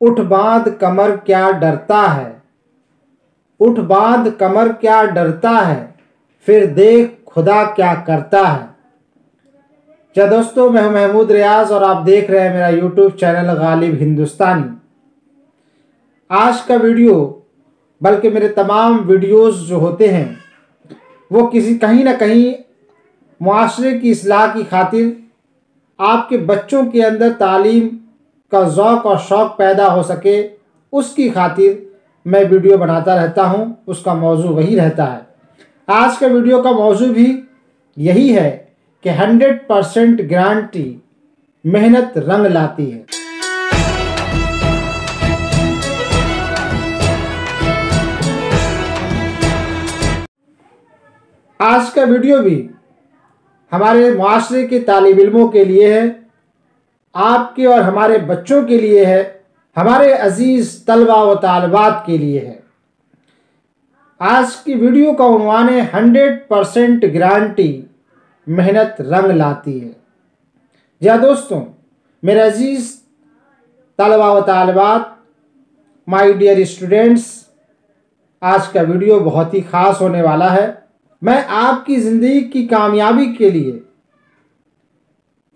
उठ बांध कमर क्या डरता है, उठ बांध कमर क्या डरता है, फिर देख खुदा क्या करता है। क्या दोस्तों, मैं हूं महमूद रियाज और आप देख रहे हैं मेरा यूट्यूब चैनल गालिब हिंदुस्तानी। आज का वीडियो, बल्कि मेरे तमाम वीडियोस जो होते हैं वो कहीं ना कहीं मुआशरे की इस्लाह की खातिर, आपके बच्चों के अंदर तालीम का ज़ौक़ और शौक़ पैदा हो सके, उसकी खातिर मैं वीडियो बनाता रहता हूं। उसका मौजू वही रहता है। आज का वीडियो का मौजू भी यही है कि 100% गारंटी मेहनत रंग लाती है। आज का वीडियो भी हमारे मुआशरे के तालिब इल्मों के लिए है, आपके और हमारे बच्चों के लिए है, हमारे अजीज़ तलबा व तालिबात के लिए है। आज की वीडियो का उन्वान है 100% गारंटी मेहनत रंग लाती है। जी हाँ दोस्तों, मेरे अजीज़ तलबा व तालिबात, माय डियर स्टूडेंट्स, आज का वीडियो बहुत ही ख़ास होने वाला है। मैं आपकी ज़िंदगी की कामयाबी के लिए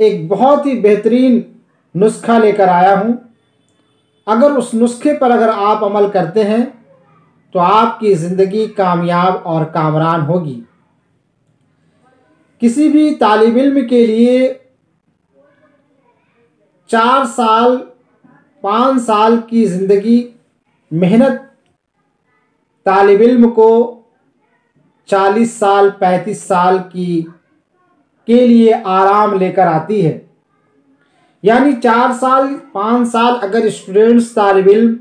एक बहुत ही बेहतरीन नुस्खा लेकर आया हूँ। अगर उस नुस्खे पर आप अमल करते हैं तो आपकी ज़िंदगी कामयाब और कामरान होगी। किसी भी तालिब इल्म के लिए 4 साल 5 साल की ज़िंदगी मेहनत तालिब इल्म को 40 साल 35 साल के लिए आराम लेकर आती है। यानी 4 साल 5 साल अगर स्टूडेंट्स तालिब इल्म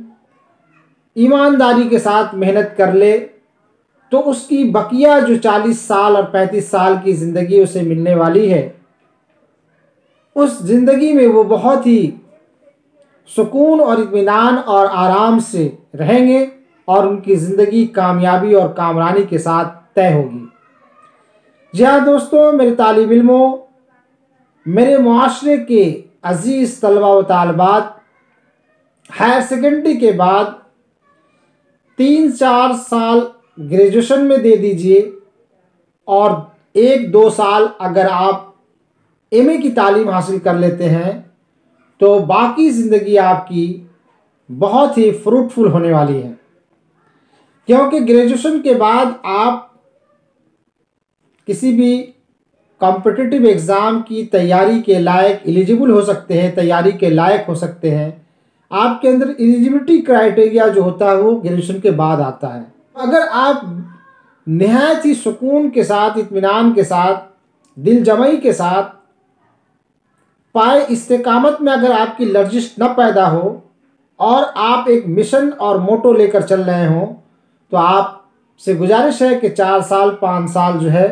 ईमानदारी के साथ मेहनत कर ले तो उसकी बकिया जो 40 साल और 35 साल की ज़िंदगी उसे मिलने वाली है, उस ज़िंदगी में वो बहुत ही सुकून और इत्मीनान और आराम से रहेंगे और उनकी ज़िंदगी कामयाबी और कामरानी के साथ तय होगी। जी हाँ दोस्तों, मेरे तालिब इल्मों, मेरे मुआशरे के अजीज़ तलबा व तालिबात, हायर सेकेंडरी के बाद 3-4 साल ग्रेजुएशन में दे दीजिए और 1-2 साल अगर आप एमए की तालीम हासिल कर लेते हैं तो बाकी ज़िंदगी आपकी बहुत ही फ्रूटफुल होने वाली है। क्योंकि ग्रेजुएशन के बाद आप किसी भी कॉम्पिटिटिव एग्ज़ाम की तैयारी के लायक एलिजिबल हो सकते हैं, तैयारी के लायक हो सकते हैं। आपके अंदर एलिजिबिलिटी क्राइटेरिया जो होता है वो ग्रेजुएशन के बाद आता है। अगर आप निहायत ही सुकून के साथ, इत्मीनान के साथ, दिल जमई के साथ, पाए इस्तेकामत में अगर आपकी लर्जिश न पैदा हो और आप एक मिशन और मोटो लेकर चल रहे हों, तो आपसे गुजारिश है कि 4 साल 5 साल जो है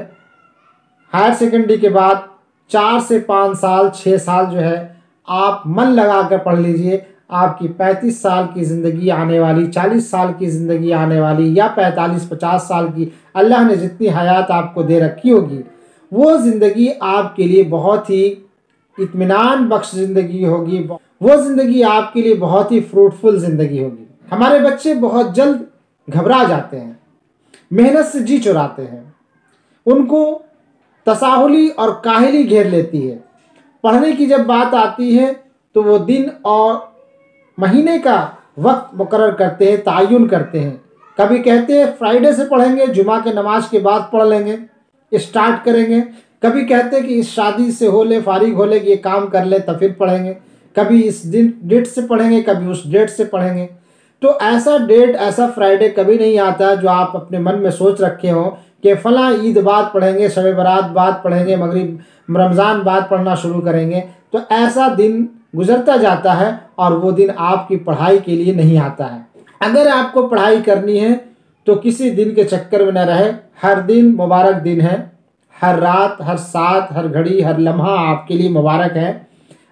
हायर सेकेंडरी के बाद 4 से 5 साल 6 साल जो है आप मन लगा कर पढ़ लीजिए। आपकी 35 साल की ज़िंदगी आने वाली, 40 साल की ज़िंदगी आने वाली, या 45-50 साल की अल्लाह ने जितनी हयात आपको दे रखी होगी, वो ज़िंदगी आपके लिए बहुत ही इत्मीनान बख्श ज़िंदगी होगी। वो ज़िंदगी आपके लिए बहुत ही फ्रूटफुल ज़िंदगी होगी। हमारे बच्चे बहुत जल्द घबरा जाते हैं, मेहनत से जी चुराते हैं, उनको तसाहुली और काहली घेर लेती है। पढ़ने की जब बात आती है तो वो दिन और महीने का वक्त मुकर्रर करते हैं, तायुन करते हैं। कभी कहते हैं फ्राइडे से पढ़ेंगे, जुमा के नमाज के बाद पढ़ लेंगे, स्टार्ट करेंगे। कभी कहते हैं कि इस शादी से हो ले, फारिग हो ले, कि ये काम कर ले तब फिर पढ़ेंगे। कभी इस दिन डेट से पढ़ेंगे, कभी उस डेट से पढ़ेंगे। तो ऐसा डेट, ऐसा फ्राइडे कभी नहीं आता जो आप अपने मन में सोच रखे हो कि फ़लाँ ईद बाद पढ़ेंगे, शब बारात बाद पढ़ेंगे, मगरिब रमज़ान बाद पढ़ना शुरू करेंगे। तो ऐसा दिन गुजरता जाता है और वो दिन आपकी पढ़ाई के लिए नहीं आता है। अगर आपको पढ़ाई करनी है तो किसी दिन के चक्कर में न रहे। हर दिन मुबारक दिन है, हर रात, हर साथ, हर घड़ी, हर लम्हा आपके लिए मुबारक है।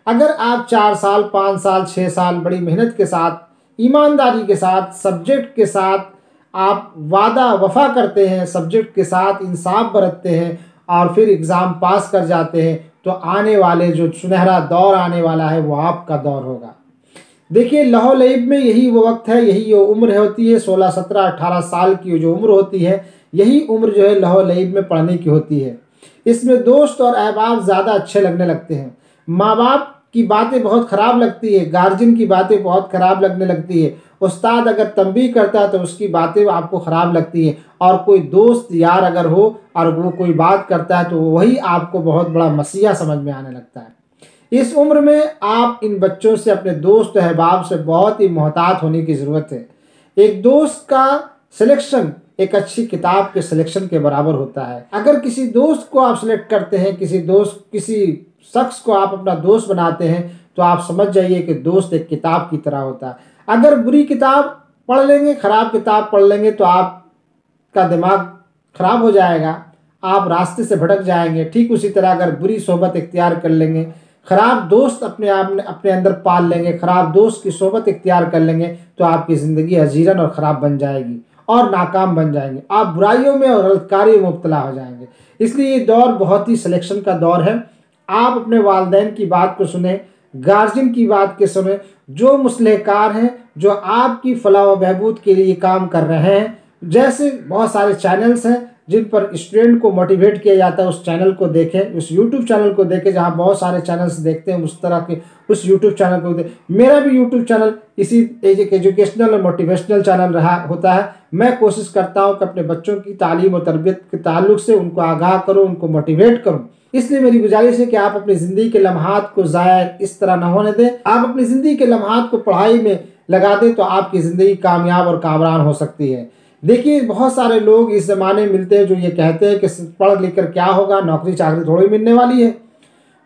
अगर आप 4 साल 5 साल 6 साल बड़ी मेहनत के साथ, ईमानदारी के साथ, सब्जेक्ट के साथ आप वादा वफा करते हैं, सब्जेक्ट के साथ इंसाफ बरतते हैं और फिर एग्ज़ाम पास कर जाते हैं, तो आने वाले जो सुनहरा दौर आने वाला है वो आपका दौर होगा। देखिए लौह लईब में यही वो वक्त है, यही वो उम्र होती है, 16, 17, 18 साल की जो उम्र होती है, यही उम्र जो है लौह लईब में पढ़ने की होती है। इसमें दोस्त और अहबाब ज़्यादा अच्छे लगने लगते हैं। माँ बाप की बातें बहुत ख़राब लगती है, गार्जियन की बातें बहुत ख़राब लगने लगती है, उस्ताद अगर तंबीह करता है तो उसकी बातें आपको ख़राब लगती हैं, और कोई दोस्त यार अगर हो और वो कोई बात करता है तो वही आपको बहुत बड़ा मसीहा समझ में आने लगता है। इस उम्र में आप इन बच्चों से, अपने दोस्त अहबाब से बहुत ही मोहतात होने की ज़रूरत है। एक दोस्त का सिलेक्शन एक अच्छी किताब के सिलेक्शन के बराबर होता है। अगर किसी दोस्त को आप सिलेक्ट करते हैं, किसी शख्स को आप अपना दोस्त बनाते हैं, तो आप समझ जाइए कि दोस्त एक किताब की तरह होता है। अगर बुरी किताब पढ़ लेंगे, खराब किताब पढ़ लेंगे, तो आपका दिमाग खराब हो जाएगा, आप रास्ते से भटक जाएंगे। ठीक उसी तरह अगर बुरी सोहबत इख्तियार कर लेंगे, खराब दोस्त अपने अंदर पाल लेंगे, खराब दोस्त की सोहबत इख्तियार कर लेंगे, तो आपकी ज़िंदगी हजीरन और ख़राब बन जाएगी और नाकाम बन जाएंगे। आप बुराइयों में और गलतकारियों में मुब्तला हो जाएंगे। इसलिए ये दौर बहुत ही सिलेक्शन का दौर है। आप अपने वालिदैन की बात को सुने, गार्जियन की बात के सुने, जो मुस्लिहकार हैं, जो आपकी फलाह व बहबूद के लिए काम कर रहे हैं। जैसे बहुत सारे चैनल्स हैं जिन पर स्टूडेंट को मोटिवेट किया जाता है, उस चैनल को देखें, उस यूट्यूब चैनल को देखें जहां बहुत सारे चैनल्स देखते हैं, उस तरह के उस यूट्यूब चैनल को मेरा भी यूट्यूब चैनल इसी एजुकेशनल और मोटिवेशनल चैनल रहा होता है। मैं कोशिश करता हूं कि अपने बच्चों की तालीम और तरबियत के ताल्लुक से उनको आगाह करूं, उनको मोटिवेट करूं। इसलिए मेरी गुजारिश है कि आप अपनी ज़िंदगी के लम्हात को ज़ाया इस तरह ना होने दें। आप अपनी ज़िंदगी के लम्हात को पढ़ाई में लगा दें तो आपकी ज़िंदगी कामयाब और कामरान हो सकती है। देखिए बहुत सारे लोग इस ज़माने में मिलते हैं जो ये कहते हैं कि पढ़ लिख कर क्या होगा, नौकरी चाकरी थोड़ी मिलने वाली है।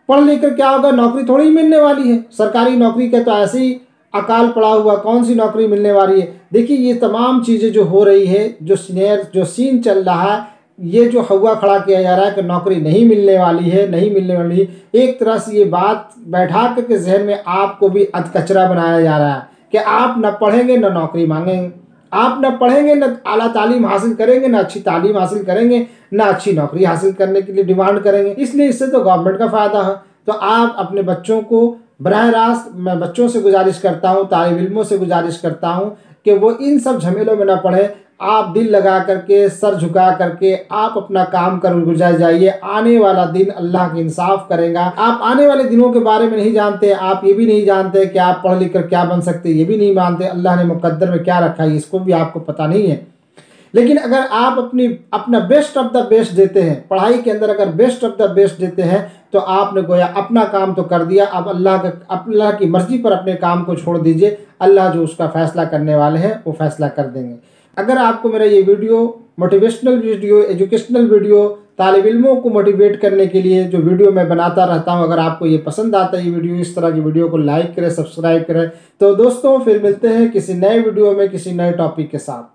पढ़ लिख कर क्या होगा, नौकरी थोड़ी मिलने वाली है। सरकारी नौकरी का तो ऐसे ही अकाल पड़ा हुआ, कौन सी नौकरी मिलने वाली है। देखिए ये तमाम चीज़ें जो हो रही है, जो सीन चल रहा है, ये जो हवा खड़ा किया जा रहा है कि नौकरी नहीं मिलने वाली है, नहीं मिलने वाली है, एक तरह से ये बात बैठा करके जहन में आपको भी अधकचरा बनाया जा रहा है कि आप न पढ़ेंगे न नौकरी मांगेंगे, आप न पढ़ेंगे न आला तालीम हासिल करेंगे, न अच्छी तालीम हासिल करेंगे, न अच्छी नौकरी हासिल करने के लिए डिमांड करेंगे। इसलिए इससे तो गवर्नमेंट का फ़ायदा है। तो आप अपने बच्चों को बराह रास्त, मैं बच्चों से गुजारिश करता हूँ, तालिब इल्मों से गुजारिश करता हूँ कि वो इन सब झमेलों में न पढ़े। आप दिल लगा करके, सर झुका करके आप अपना काम कर गुजर जाइए। आने वाला दिन अल्लाह के इंसाफ करेगा। आप आने वाले दिनों के बारे में नहीं जानते, आप ये भी नहीं जानते कि आप पढ़ लिख कर क्या बन सकते, ये भी नहीं मानते अल्लाह ने मुकद्दर में क्या रखा है, इसको भी आपको पता नहीं है। लेकिन अगर आप अपना बेस्ट ऑफ द बेस्ट देते हैं, पढ़ाई के अंदर अगर बेस्ट ऑफ द बेस्ट देते हैं, तो आपने गोया अपना काम तो कर दिया। अब अल्लाह की मर्जी पर अपने काम को छोड़ दीजिए। अल्लाह जो उसका फैसला करने वाले हैं वो फैसला कर देंगे। अगर आपको मेरा ये video, motivational video, educational video, तालिब इल्मों को मोटिवेट करने के लिए जो वीडियो मैं बनाता रहता हूँ, अगर आपको ये पसंद आता है ये वीडियो, इस तरह की वीडियो को लाइक करें, सब्सक्राइब करें। तो दोस्तों फिर मिलते हैं किसी नए वीडियो में, किसी नए टॉपिक के साथ।